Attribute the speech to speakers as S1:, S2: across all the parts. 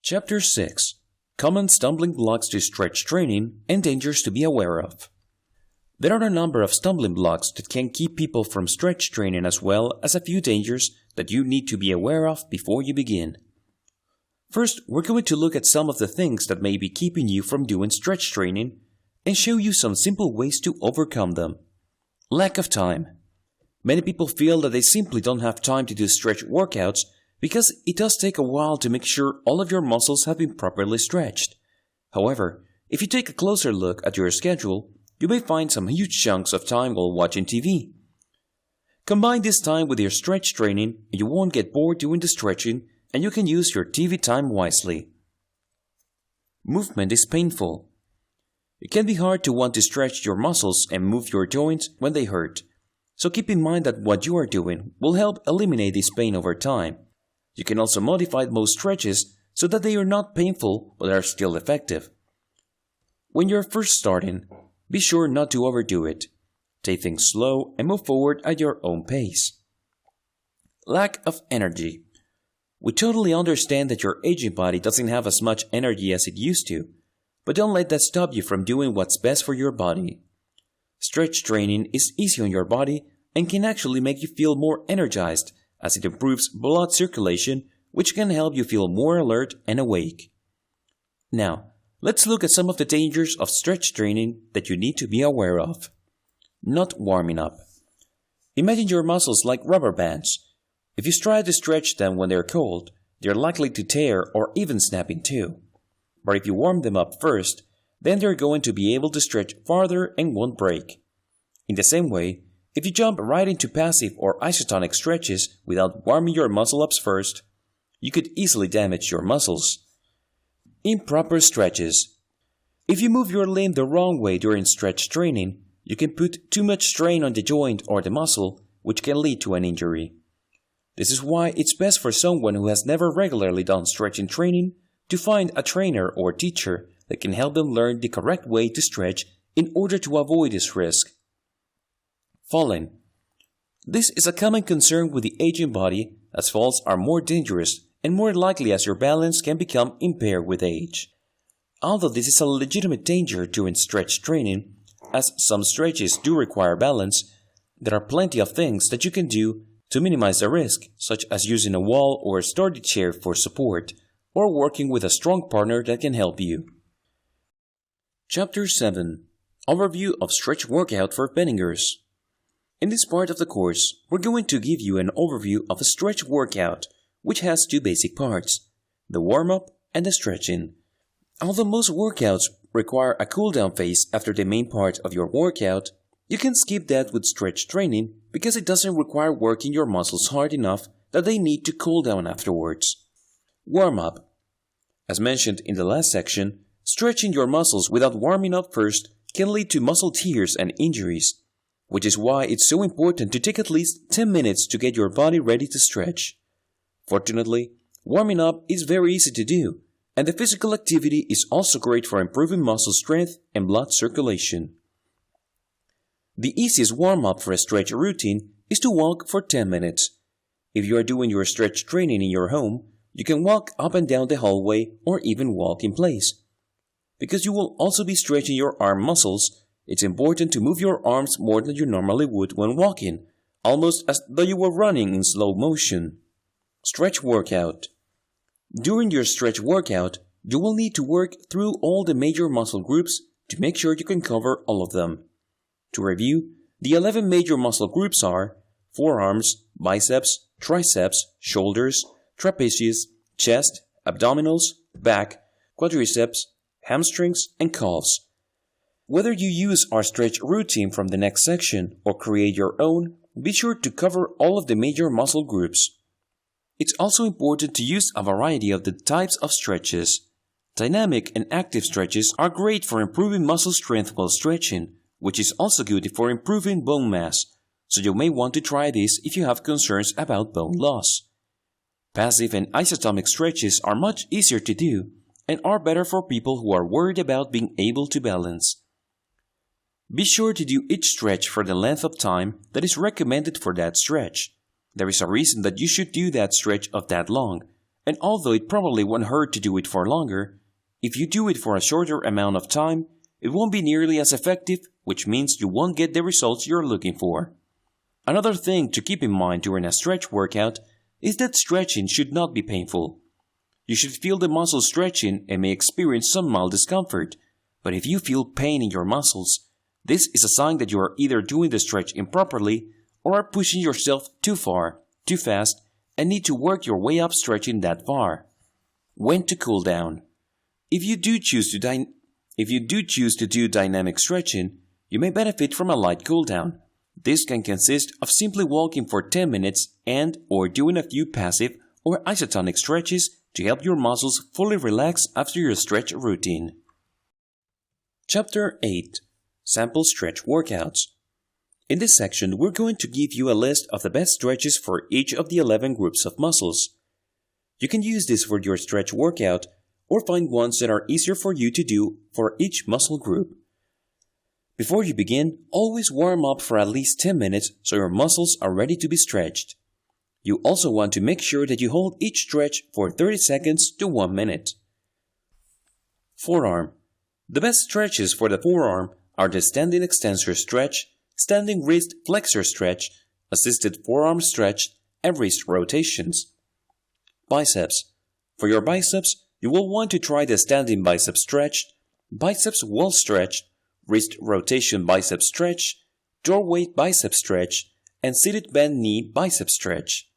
S1: Chapter 6: Common Stumbling Blocks to Stretch Training and Dangers to be Aware of. There are a number of stumbling blocks that can keep people from stretch training, as well as a few dangers that you need to be aware of before you begin. First, we're going to look at some of the things that may be keeping you from doing stretch training and show you some simple ways to overcome them. Lack of time. Many people feel that they simply don't have time to do stretch workouts because it does take a while to make sure all of your muscles have been properly stretched. However, if you take a closer look at your schedule, you may find some huge chunks of time while watching TV. Combine this time with your stretch training and you won't get bored doing the stretching, and you can use your TV time wisely. Movement is painful. It can be hard to want to stretch your muscles and move your joints when they hurt. So keep in mind that what you are doing will help eliminate this pain over time. You can also modify most stretches so that they are not painful but are still effective. When you're first starting, be sure not to overdo it. Take things slow and move forward at your own pace. Lack of energy. We totally understand that your aging body doesn't have as much energy as it used to, but don't let that stop you from doing what's best for your body. Stretch training is easy on your body and can actually make you feel more energized, as it improves blood circulation, which can help you feel more alert and awake. Now, let's look at some of the dangers of stretch training that you need to be aware of. Not warming up. Imagine your muscles like rubber bands. If you try to stretch them when they're cold, they're likely to tear or even snap in two. But if you warm them up first, then they're going to be able to stretch farther and won't break. In the same way, if you jump right into passive or isotonic stretches without warming your muscle-ups first, you could easily damage your muscles. Improper stretches. If you move your limb the wrong way during stretch training, you can put too much strain on the joint or the muscle, which can lead to an injury. This is why it's best for someone who has never regularly done stretching training to find a trainer or teacher that can help them learn the correct way to stretch in order to avoid this risk. Falling. This is a common concern with the aging body, as falls are more dangerous and more likely as your balance can become impaired with age. Although this is a legitimate danger during stretch training, as some stretches do require balance, there are plenty of things that you can do to minimize the risk, such as using a wall or a sturdy chair for support, or working with a strong partner that can help you. Chapter 7: Overview of Stretch Workout for Beginners. In this part of the course, we're going to give you an overview of a stretch workout, which has two basic parts: the warm-up and the stretching. Although most workouts require a cool-down phase after the main part of your workout, you can skip that with stretch training because it doesn't require working your muscles hard enough that they need to cool down afterwards. Warm-up. As mentioned in the last section, stretching your muscles without warming up first can lead to muscle tears and injuries, which is why it's so important to take at least 10 minutes to get your body ready to stretch. Fortunately, warming up is very easy to do, and the physical activity is also great for improving muscle strength and blood circulation. The easiest warm-up for a stretch routine is to walk for 10 minutes. If you are doing your stretch training in your home, you can walk up and down the hallway or even walk in place. Because you will also be stretching your arm muscles, it's important to move your arms more than you normally would when walking, almost as though you were running in slow motion. Stretch workout. During your stretch workout, you will need to work through all the major muscle groups to make sure you can cover all of them. To review, the 11 major muscle groups are forearms, biceps, triceps, shoulders, trapezius, chest, abdominals, back, quadriceps, hamstrings, and calves. Whether you use our stretch routine from the next section or create your own, be sure to cover all of the major muscle groups. It's also important to use a variety of the types of stretches. Dynamic and active stretches are great for improving muscle strength while stretching, which is also good for improving bone mass, so you may want to try this if you have concerns about bone loss. Passive and isotonic stretches are much easier to do and are better for people who are worried about being able to balance. Be sure to do each stretch for the length of time that is recommended for that stretch. There is a reason that you should do that stretch of that long, and although it probably won't hurt to do it for longer, if you do it for a shorter amount of time, it won't be nearly as effective, which means you won't get the results you're looking for. Another thing to keep in mind during a stretch workout is that stretching should not be painful. You should feel the muscles stretching and may experience some mild discomfort, but if you feel pain in your muscles, this is a sign that you are either doing the stretch improperly or are pushing yourself too far, too fast, and need to work your way up stretching that far. When to cool down. If you do choose to do dynamic stretching, you may benefit from a light cool down. This can consist of simply walking for 10 minutes and/or doing a few passive or isotonic stretches to help your muscles fully relax after your stretch routine. Chapter 8. Sample Stretch Workouts. In this section, we're going to give you a list of the best stretches for each of the 11 groups of muscles. You can use this for your stretch workout or find ones that are easier for you to do for each muscle group. Before you begin, always warm up for at least 10 minutes so your muscles are ready to be stretched. You also want to make sure that you hold each stretch for 30 seconds to 1 minute. Forearm. The best stretches for the forearm are the standing extensor stretch, standing wrist flexor stretch, assisted forearm stretch, and wrist rotations. Biceps. For your biceps, you will want to try the standing bicep stretch, biceps wall stretch, wrist rotation bicep stretch, doorway bicep stretch, and seated bend knee bicep stretch.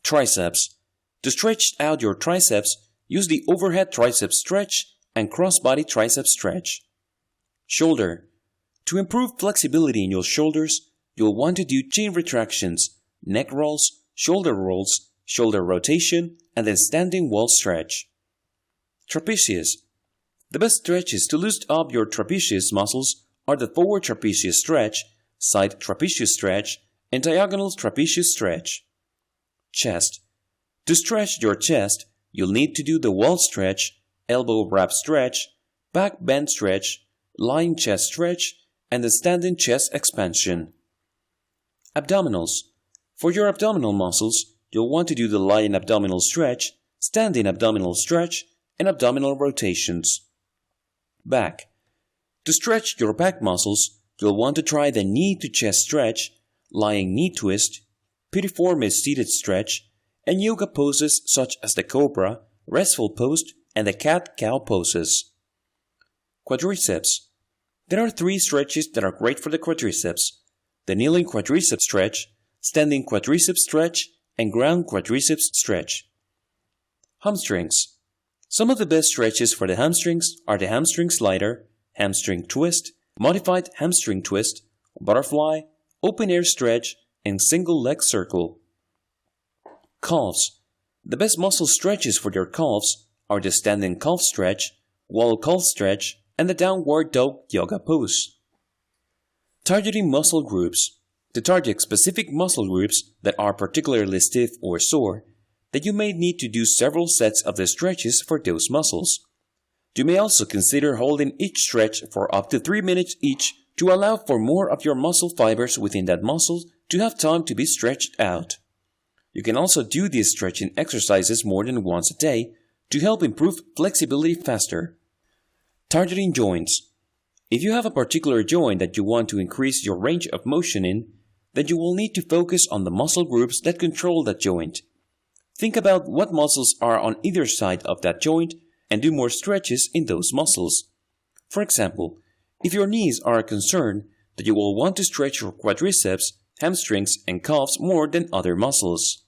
S1: Triceps. To stretch out your triceps, use the overhead tricep stretch and crossbody tricep stretch. Shoulder. To improve flexibility in your shoulders, you'll want to do chin retractions, neck rolls, shoulder rotation, and then standing wall stretch. Trapezius. The best stretches to loosen up your trapezius muscles are the forward trapezius stretch, side trapezius stretch, and diagonal trapezius stretch. Chest. To stretch your chest, you'll need to do the wall stretch, elbow wrap stretch, back bend stretch, lying chest stretch, and the standing chest expansion. Abdominals. For your abdominal muscles, you'll want to do the lying abdominal stretch, standing abdominal stretch, and abdominal rotations. Back. To stretch your back muscles, you'll want to try the knee to chest stretch, lying knee twist, piriformis seated stretch, and yoga poses such as the cobra, restful pose, and the cat-cow poses. Quadriceps. There are 3 stretches that are great for the quadriceps: the kneeling quadriceps stretch, standing quadriceps stretch, and ground quadriceps stretch. Hamstrings. Some of the best stretches for the hamstrings are the hamstring slider, hamstring twist, modified hamstring twist, butterfly, open air stretch, and single leg circle. Calves. The best muscle stretches for your calves are the standing calf stretch, wall calf stretch, and the downward dog yoga pose. Targeting muscle groups. To target specific muscle groups that are particularly stiff or sore, that you may need to do several sets of the stretches for those muscles. You may also consider holding each stretch for up to 3 minutes each to allow for more of your muscle fibers within that muscle to have time to be stretched out. You can also do these stretching exercises more than once a day to help improve flexibility faster. Targeting joints. If you have a particular joint that you want to increase your range of motion in, then you will need to focus on the muscle groups that control that joint. Think about what muscles are on either side of that joint and do more stretches in those muscles. For example, if your knees are a concern, then you will want to stretch your quadriceps, hamstrings, and calves more than other muscles.